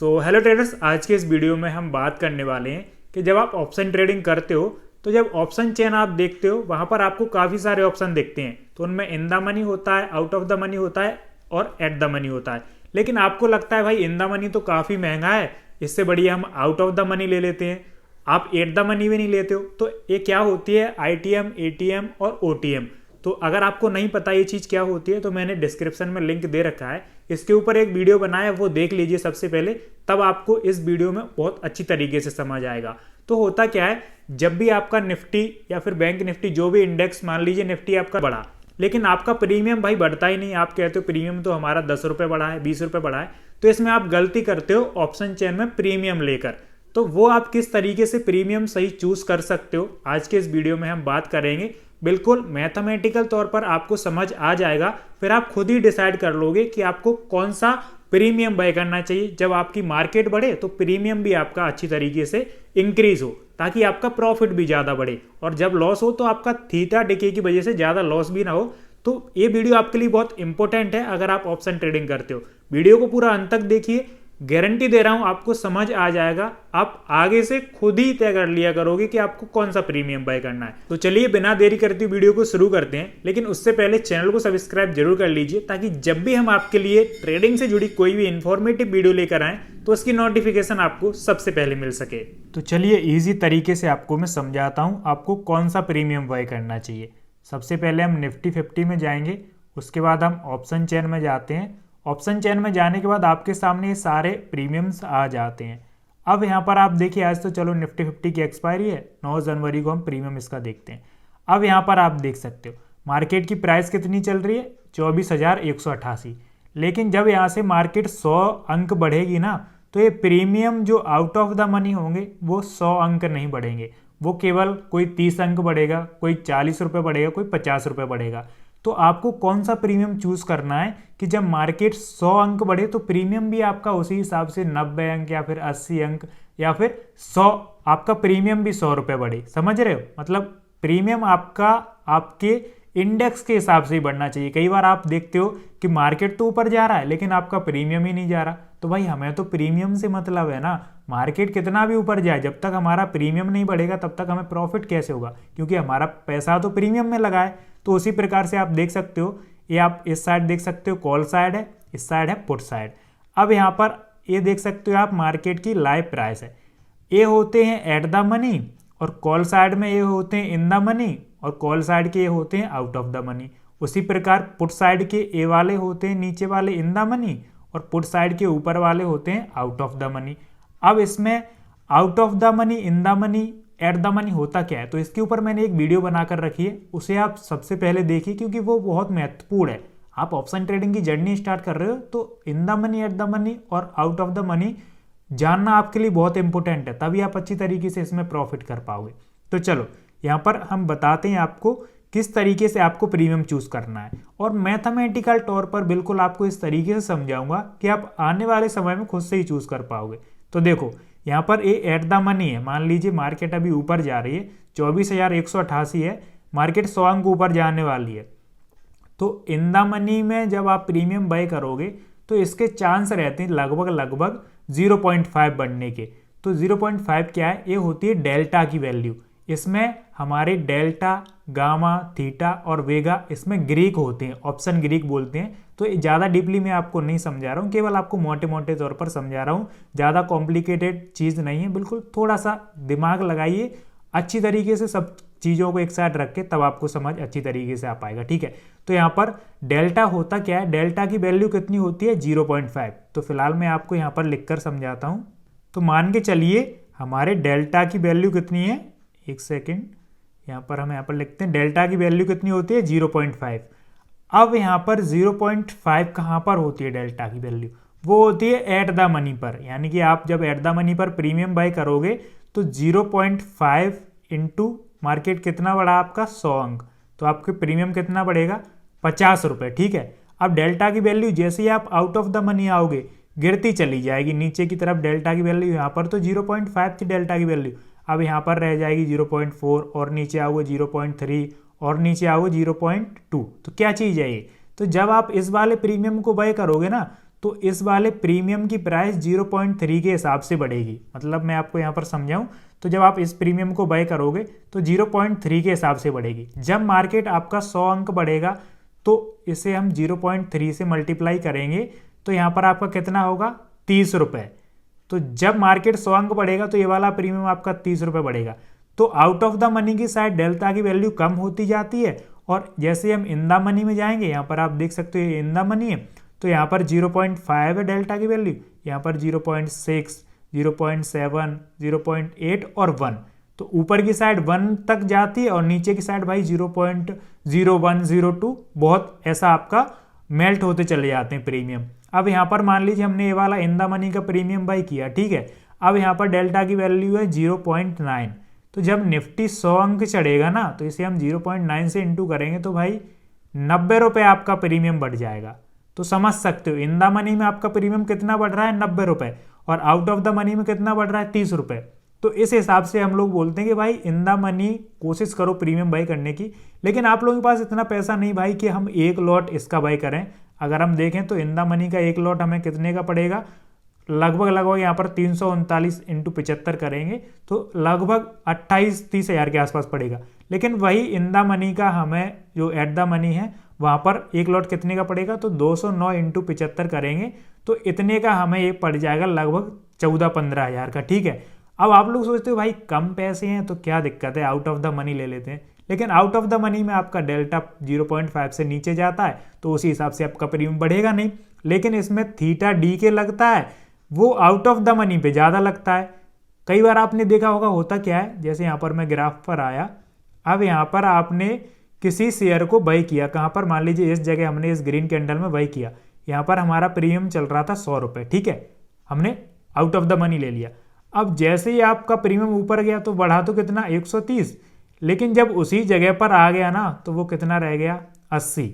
Hello traders, आज के इस वीडियो में हम बात करने वाले हैं कि जब आप ऑप्शन ट्रेडिंग करते हो तो जब ऑप्शन चेन आप देखते हो वहाँ पर आपको काफ़ी सारे ऑप्शन दिखते हैं। तो उनमें इन द मनी होता है, आउट ऑफ द मनी होता है और एट द मनी होता है। लेकिन आपको लगता है भाई इन द मनी तो काफ़ी महंगा है, इससे बढ़िया हम आउट ऑफ द मनी ले लेते हैं। आप एट द मनी भी नहीं लेते हो। तो ये क्या होती है, ITM, ATM और OTM। तो अगर आपको नहीं पता ये चीज़ क्या होती है तो मैंने डिस्क्रिप्शन में लिंक दे रखा है, इसके ऊपर एक वीडियो बनाया, वो देख लीजिए सबसे पहले, तब आपको इस वीडियो में बहुत अच्छी तरीके से समझ आएगा। तो होता क्या है, जब भी आपका निफ्टी या फिर बैंक निफ्टी जो भी इंडेक्स, मान लीजिए निफ्टी आपका बढ़ा, लेकिन आपका प्रीमियम भाई बढ़ता ही नहीं। आप कहते हो प्रीमियम तो हमारा 10 रुपये बढ़ा है, 20 रुपये बढ़ा है। तो इसमें आप गलती करते हो ऑप्शन चेन में प्रीमियम लेकर। तो वो आप किस तरीके से प्रीमियम सही चूज कर सकते हो, आज के इस वीडियो में हम बात करेंगे। बिल्कुल मैथमेटिकल तौर पर आपको समझ आ जाएगा, फिर आप खुद ही डिसाइड कर लोगे कि आपको कौन सा प्रीमियम बाय करना चाहिए। जब आपकी मार्केट बढ़े तो प्रीमियम भी आपका अच्छी तरीके से इंक्रीज हो, ताकि आपका प्रॉफिट भी ज़्यादा बढ़े, और जब लॉस हो तो आपका थीटा डिके की वजह से ज़्यादा लॉस भी ना हो। तो ये वीडियो आपके लिए बहुत इंपॉर्टेंट है अगर आप ऑप्शन ट्रेडिंग करते हो। वीडियो को पूरा अंत तक देखिए, गारंटी दे रहा हूं आपको समझ आ जाएगा। आप आगे से खुद ही तय कर लिया करोगे कि आपको कौन सा प्रीमियम बाय करना है। तो चलिए बिना देरी करते हुए वीडियो को शुरू करते हैं, लेकिन उससे पहले चैनल को सब्सक्राइब जरूर कर लीजिए, ताकि जब भी हम आपके लिए ट्रेडिंग से जुड़ी कोई भी इंफॉर्मेटिव वीडियो लेकर आए तो उसकी नोटिफिकेशन आपको सबसे पहले मिल सके। तो चलिए ईजी तरीके से आपको मैं समझाता हूँ आपको कौन सा प्रीमियम बाय करना चाहिए। सबसे पहले हम निफ्टी 50 में जाएंगे, उसके बाद हम ऑप्शन चेन में जाते हैं। ऑप्शन चेन में जाने के बाद आपके सामने ये सारे प्रीमियम्स आ जाते हैं। अब यहाँ पर आप देखिए, आज तो चलो निफ्टी 50 की एक्सपायरी है, 9 जनवरी को हम प्रीमियम इसका देखते हैं। अब यहाँ पर आप देख सकते हो मार्केट की प्राइस कितनी चल रही है, 24,188। लेकिन जब यहाँ से मार्केट 100 अंक बढ़ेगी ना, तो ये प्रीमियम जो आउट ऑफ द मनी होंगे वो 100 अंक नहीं बढ़ेंगे, वो केवल कोई 30 अंक बढ़ेगा, कोई 40 रुपये बढ़ेगा, कोई 50 रुपये बढ़ेगा। तो आपको कौन सा प्रीमियम चूज करना है कि जब मार्केट 100 अंक बढ़े तो प्रीमियम भी आपका उसी हिसाब से 90 अंक या फिर 80 अंक या फिर 100, आपका प्रीमियम भी 100 रुपये बढ़े। समझ रहे हो, मतलब प्रीमियम आपका आपके इंडेक्स के हिसाब से ही बढ़ना चाहिए। कई बार आप देखते हो कि मार्केट तो ऊपर जा रहा है लेकिन आपका प्रीमियम ही नहीं जा रहा। तो भाई हमें तो प्रीमियम से मतलब है ना, मार्केट कितना भी ऊपर जाए, जब तक हमारा प्रीमियम नहीं बढ़ेगा तब तक हमें प्रॉफिट कैसे होगा, क्योंकि हमारा पैसा तो प्रीमियम में लगा है। तो उसी प्रकार से आप देख सकते हो, ये आप इस साइड देख सकते हो कॉल साइड है, इस साइड है पुट साइड। अब यहाँ पर ये देख सकते हो आप मार्केट की लाइव प्राइस है, ये होते हैं एट द मनी, और कॉल साइड में ये होते हैं इन द मनी, और कॉल साइड के ये होते हैं आउट ऑफ द मनी। उसी प्रकार पुट साइड के ए वाले होते हैं नीचे वाले इन द मनी, और पुट साइड के ऊपर वाले होते हैं आउट ऑफ द मनी। अब इसमें out of the money, in the money, at the money होता क्या है, तो इसके ऊपर मैंने एक वीडियो बनाकर रखी है, उसे आप सबसे पहले देखिए, क्योंकि वो बहुत महत्वपूर्ण है। आप ऑप्शन ट्रेडिंग की जर्नी स्टार्ट कर रहे हो तो in the money, at the money और आउट ऑफ द मनी जानना आपके लिए बहुत इंपॉर्टेंट है, तभी आप अच्छी तरीके से इसमें प्रॉफिट कर पाओगे। तो चलो यहाँ पर हम बताते हैं आपको किस तरीके से आपको प्रीमियम चूज करना है, और मैथमेटिकल तौर पर बिल्कुल आपको इस तरीके से समझाऊंगा कि आप आने वाले समय में खुद से ही चूज कर पाओगे। तो देखो यहाँ पर ये एट द मनी है, मान लीजिए मार्केट अभी ऊपर जा रही है, 24,188 है, मार्केट 100 अंक ऊपर जाने वाली है। तो इन द मनी में जब आप प्रीमियम बाय करोगे तो इसके चांस रहते हैं लगभग 0.5 बढ़ने के। तो 0.5 क्या है, ये होती है डेल्टा की वैल्यू। इसमें हमारे डेल्टा, गामा, थीटा और वेगा इसमें ग्रीक होते हैं, ऑप्शन ग्रीक बोलते हैं। तो ज़्यादा डीपली मैं आपको नहीं समझा रहा हूँ, केवल आपको मोटे मोटे तौर पर समझा रहा हूँ, ज़्यादा कॉम्प्लिकेटेड चीज़ नहीं है। बिल्कुल थोड़ा सा दिमाग लगाइए, अच्छी तरीके से सब चीज़ों को एक साथ रख के, तब आपको समझ अच्छी तरीके से आ पाएगा, ठीक है। तो यहाँ पर डेल्टा होता क्या है, डेल्टा की वैल्यू कितनी होती है, 0.5। तो फिलहाल मैं आपको यहाँ पर लिखकर समझाता हूँ। तो मान के चलिए हमारे डेल्टा की वैल्यू कितनी है, एक सेकेंड, यहाँ पर लिखते हैं डेल्टा की वैल्यू कितनी होती है, 0.5। अब यहाँ पर 0.5 कहाँ पर होती है डेल्टा की वैल्यू, वो होती है एट द मनी पर। यानी कि आप जब एट द मनी पर प्रीमियम बाय करोगे तो 0.5 इंटू मार्केट कितना बढ़ा आपका, 100 अंक, तो आपके प्रीमियम कितना बढ़ेगा, 50 रुपये, ठीक है। अब डेल्टा की वैल्यू जैसे ही आप आउट ऑफ द मनी आओगे गिरती चली जाएगी नीचे की तरफ डेल्टा की वैल्यू। यहाँ पर तो 0.5 थी डेल्टा की वैल्यू, अब यहाँ पर रह जाएगी 0.4, और नीचे आओगे 0.3, और नीचे आओगे 0.2। तो क्या चीज़ है ये, तो जब आप इस वाले प्रीमियम को बाय करोगे ना, तो इस वाले प्रीमियम की प्राइस 0.3 के हिसाब से बढ़ेगी। मतलब मैं आपको यहाँ पर समझाऊं तो जब आप इस प्रीमियम को बाय करोगे तो 0.3 के हिसाब से बढ़ेगी। जब मार्केट आपका 100 अंक बढ़ेगा तो इसे हम 0.3 से मल्टीप्लाई करेंगे तो यहाँ पर आपका कितना होगा 30 रुपये। तो जब मार्केट 100 अंक बढ़ेगा तो ये वाला प्रीमियम आपका 30 रुपये बढ़ेगा। तो आउट ऑफ द मनी की साइड डेल्टा की वैल्यू कम होती जाती है और जैसे हम इन द मनी में जाएंगे, यहाँ पर आप देख सकते हो ये इन द मनी है, तो यहाँ पर 0.5 है डेल्टा की वैल्यू, यहाँ पर 0.6, 0.7, 0.8 और 1। तो ऊपर की साइड 1 तक जाती है और नीचे की साइड भाई 0.01, 0.2 बहुत ऐसा आपका मेल्ट होते चले जाते हैं प्रीमियम। अब यहाँ पर मान लीजिए हमने ये वाला इन द मनी का प्रीमियम बाई किया, ठीक है। अब यहाँ पर डेल्टा की वैल्यू है 0.9। तो जब निफ्टी 100 अंक चढ़ेगा ना तो इसे हम 0.9 से इंटू करेंगे तो भाई 90 रुपये आपका प्रीमियम बढ़ जाएगा। तो समझ सकते हो इन द मनी में आपका प्रीमियम कितना बढ़ रहा है 90 रुपये और आउट ऑफ द मनी में कितना बढ़ रहा है 30 रुपये। तो इस हिसाब से हम लोग बोलते हैं कि भाई इन द मनी कोशिश करो प्रीमियम बाई करने की। लेकिन आप लोगों के पास इतना पैसा नहीं भाई कि हम एक लॉट इसका बाई करें। अगर हम देखें तो इन द मनी का एक लॉट हमें कितने का पड़ेगा, लगभग यहाँ पर 339 इंटू 75 करेंगे तो लगभग 28-30 हज़ार के आसपास पड़ेगा। लेकिन वही इन द मनी का हमें जो एट द मनी है वहाँ पर एक लॉट कितने का पड़ेगा, तो 209 इंटू 75 करेंगे तो इतने का हमें ये पड़ जाएगा लगभग 14-15 हज़ार का, ठीक है। अब आप लोग सोचते हो भाई कम पैसे हैं तो क्या दिक्कत है, आउट ऑफ द मनी ले लेते हैं। लेकिन आउट ऑफ द मनी में आपका डेल्टा 0.5 से नीचे जाता है तो उसी हिसाब से आपका प्रीमियम बढ़ेगा नहीं। लेकिन इसमें थीटा डी के लगता है वो आउट ऑफ द मनी पे ज़्यादा लगता है। कई बार आपने देखा होगा होता क्या है, जैसे यहाँ पर मैं ग्राफ पर आया, अब यहाँ पर आपने किसी शेयर को बाई किया, कहाँ पर मान लीजिए इस जगह हमने इस ग्रीन कैंडल में बाई किया, यहाँ पर हमारा प्रीमियम चल रहा था 100 रुपये, ठीक है, हमने आउट ऑफ द मनी ले लिया। अब जैसे ही आपका प्रीमियम ऊपर गया तो बढ़ा तो कितना 130, लेकिन जब उसी जगह पर आ गया ना तो वो कितना रह गया 80।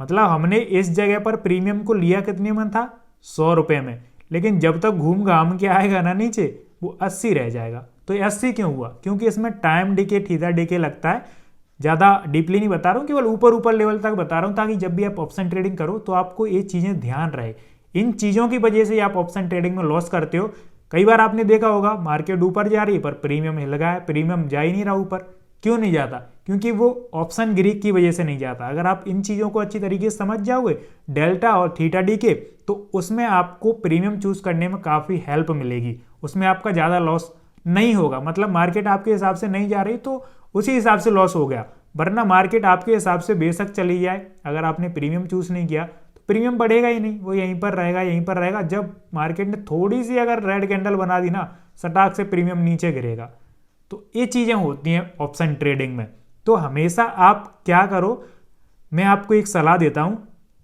मतलब हमने इस जगह पर प्रीमियम को लिया कितने में था 100 रुपये में, लेकिन जब तक घूम घाम के आएगा ना नीचे वो 80 रह जाएगा। तो ये 80 क्यों हुआ, क्योंकि इसमें टाइम डिके थीटा डिके लगता है। ज़्यादा डीपली नहीं बता रहा हूँ, केवल ऊपर ऊपर लेवल तक बता रहा हूँ ताकि जब भी आप ऑप्शन ट्रेडिंग करो तो आपको ये चीज़ें ध्यान रहे। इन चीज़ों की वजह से आप ऑप्शन ट्रेडिंग में लॉस करते हो। कई बार आपने देखा होगा मार्केट ऊपर जा रही है पर प्रीमियम हिल गया है, प्रीमियम जा ही नहीं रहा ऊपर। क्यों नहीं जाता, क्योंकि वो ऑप्शन ग्रीक की वजह से नहीं जाता। अगर आप इन चीज़ों को अच्छी तरीके से समझ जाओगे डेल्टा और थीटा डी के, तो उसमें आपको प्रीमियम चूज करने में काफ़ी हेल्प मिलेगी, उसमें आपका ज़्यादा लॉस नहीं होगा। मतलब मार्केट आपके हिसाब से नहीं जा रही तो उसी हिसाब से लॉस हो गया, वरना मार्केट आपके हिसाब से बेशक चली जाए, अगर आपने प्रीमियम चूज नहीं किया तो प्रीमियम बढ़ेगा ही नहीं, वो यहीं पर रहेगा यहीं पर रहेगा। जब मार्केट ने थोड़ी सी अगर रेड कैंडल बना दी ना, सटाक से प्रीमियम नीचे गिरेगा। तो ये चीज़ें होती हैं ऑप्शन ट्रेडिंग में। तो हमेशा आप क्या करो, मैं आपको एक सलाह देता हूँ,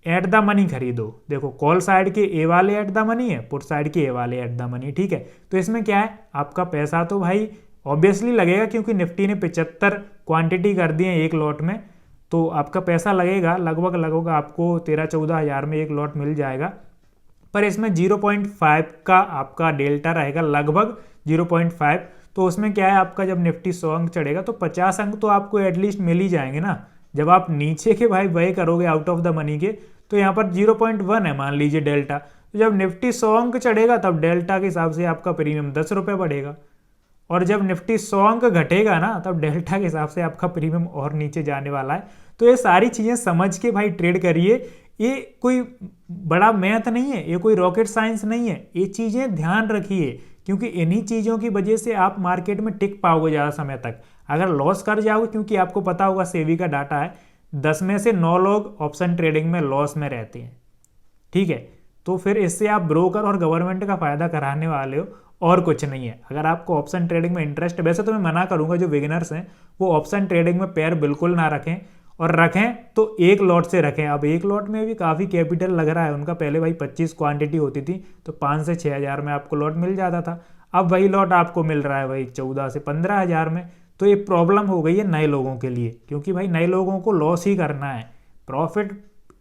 एट द मनी खरीदो। देखो कॉल साइड के ए वाले एट द मनी है, पुट साइड के ए वाले एट द मनी, ठीक है। तो इसमें क्या है, आपका पैसा तो भाई ऑब्वियसली लगेगा, क्योंकि निफ्टी ने 75 क्वांटिटी कर दी है एक लॉट में, तो आपका पैसा लगेगा लगभग आपको 13-14 हज़ार में एक लॉट मिल जाएगा। पर इसमें 0.5 का आपका डेल्टा रहेगा, लगभग 0.5। तो उसमें क्या है, आपका जब निफ्टी 100 अंक चढ़ेगा तो 50 अंक तो आपको एटलीस्ट मिल ही जाएंगे ना। जब आप नीचे के भाई बाय करोगे आउट ऑफ द मनी के, तो यहाँ पर 0.1 है मान लीजिए डेल्टा। तो जब निफ्टी 100 अंक चढ़ेगा तब डेल्टा के हिसाब से आपका प्रीमियम 10 रुपये बढ़ेगा, और जब निफ्टी 100 अंक घटेगा ना तब डेल्टा के हिसाब से आपका प्रीमियम और नीचे जाने वाला है। तो ये सारी चीज़ें समझ के भाई ट्रेड करिए। ये कोई बड़ा मैथ नहीं है, ये कोई रॉकेट साइंस नहीं है, ये चीज़ें ध्यान रखिए, क्योंकि इन्हीं चीज़ों की वजह से आप मार्केट में टिक पाओगे ज़्यादा समय तक। अगर लॉस कर जाओगे, क्योंकि आपको पता होगा सेबी का डाटा है 10 में से 9 लोग ऑप्शन ट्रेडिंग में लॉस में रहते हैं, ठीक है। तो फिर इससे आप ब्रोकर और गवर्नमेंट का फ़ायदा कराने वाले हो, और कुछ नहीं है। अगर आपको ऑप्शन ट्रेडिंग में इंटरेस्ट है, वैसे तो मैं मना करूंगा जो बिगिनर्स हैं वो ऑप्शन ट्रेडिंग में पैर बिल्कुल ना रखें, और रखें तो एक लॉट से रखें। अब एक लॉट में भी काफ़ी कैपिटल लग रहा है उनका। पहले भाई 25 क्वांटिटी होती थी तो 5 से 6 हज़ार में आपको लॉट मिल जाता था, अब वही लॉट आपको मिल रहा है भाई 14 से 15 हज़ार में। तो ये प्रॉब्लम हो गई है नए लोगों के लिए, क्योंकि भाई नए लोगों को लॉस ही करना है। प्रॉफिट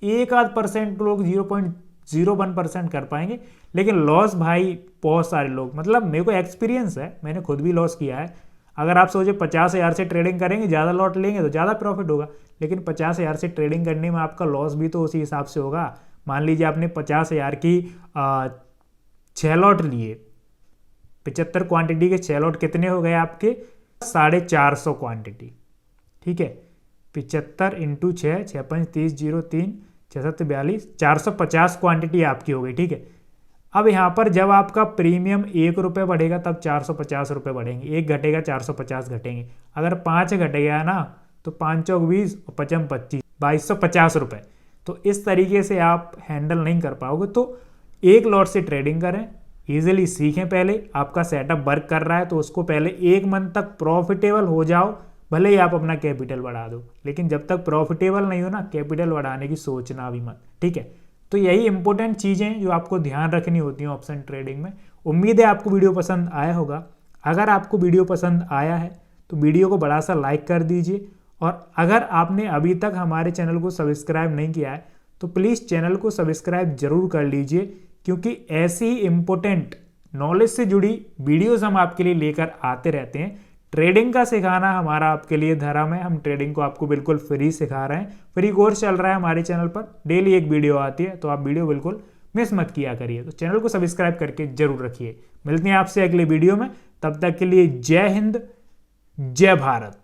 1-8% लोग 0.01% कर पाएंगे, लेकिन लॉस भाई बहुत सारे लोग, मतलब मेरे को एक्सपीरियंस है, मैंने खुद भी लॉस किया है। अगर आप सोचे 50 हज़ार से ट्रेडिंग करेंगे, ज़्यादा लॉट लेंगे तो ज़्यादा प्रॉफिट होगा, लेकिन 50 हज़ार से ट्रेडिंग करने में आपका लॉस भी तो उसी हिसाब से होगा। मान लीजिए आपने 50,000 की 6 लॉट लिए, 75 क्वांटिटी के 6 लॉट कितने हो गए आपके 450 क्वांटिटी। ठीक है, 75 इंटू 6, 6 5 30, 0 3, 6 7 42, 450 क्वांटिटी आपकी हो गई। ठीक है, अब यहाँ पर जब आपका प्रीमियम 1 रुपये बढ़ेगा तब 450 रुपये बढ़ेंगे, 1 घटेगा 450 घटेंगे। अगर 5 घट गया ना तो 5 चौक 20 और 5 25, 2250 रुपये। तो इस तरीके से आप हैंडल नहीं कर पाओगे। तो एक लॉट से ट्रेडिंग करें, ईजिली सीखें। पहले आपका सेटअप वर्क कर रहा है तो उसको पहले 1 मंथ तक प्रॉफिटेबल हो जाओ, भले ही आप अपना कैपिटल बढ़ा दो, लेकिन जब तक प्रॉफिटेबल नहीं हो ना, कैपिटल बढ़ाने की सोचना भी मत। ठीक है, तो यही इंपॉर्टेंट चीज़ें जो आपको ध्यान रखनी होती हैं ऑप्शन ट्रेडिंग में। उम्मीद है आपको वीडियो पसंद आया होगा। अगर आपको वीडियो पसंद आया है तो वीडियो को बड़ा सा लाइक कर दीजिए, और अगर आपने अभी तक हमारे चैनल को सब्सक्राइब नहीं किया है तो प्लीज़ चैनल को सब्सक्राइब जरूर कर लीजिए, क्योंकि ऐसी ही इम्पोर्टेंट नॉलेज से जुड़ी वीडियोस हम आपके लिए लेकर आते रहते हैं। ट्रेडिंग का सिखाना हमारा आपके लिए धर्म है। हम ट्रेडिंग को आपको बिल्कुल फ्री सिखा रहे हैं। फ्री कोर्स चल रहा है हमारे चैनल पर, डेली एक वीडियो आती है, तो आप वीडियो बिल्कुल मिस मत किया करिए। तो चैनल को सब्सक्राइब करके जरूर रखिए। मिलते हैं आपसे अगले वीडियो में, तब तक के लिए जय हिंद, जय भारत।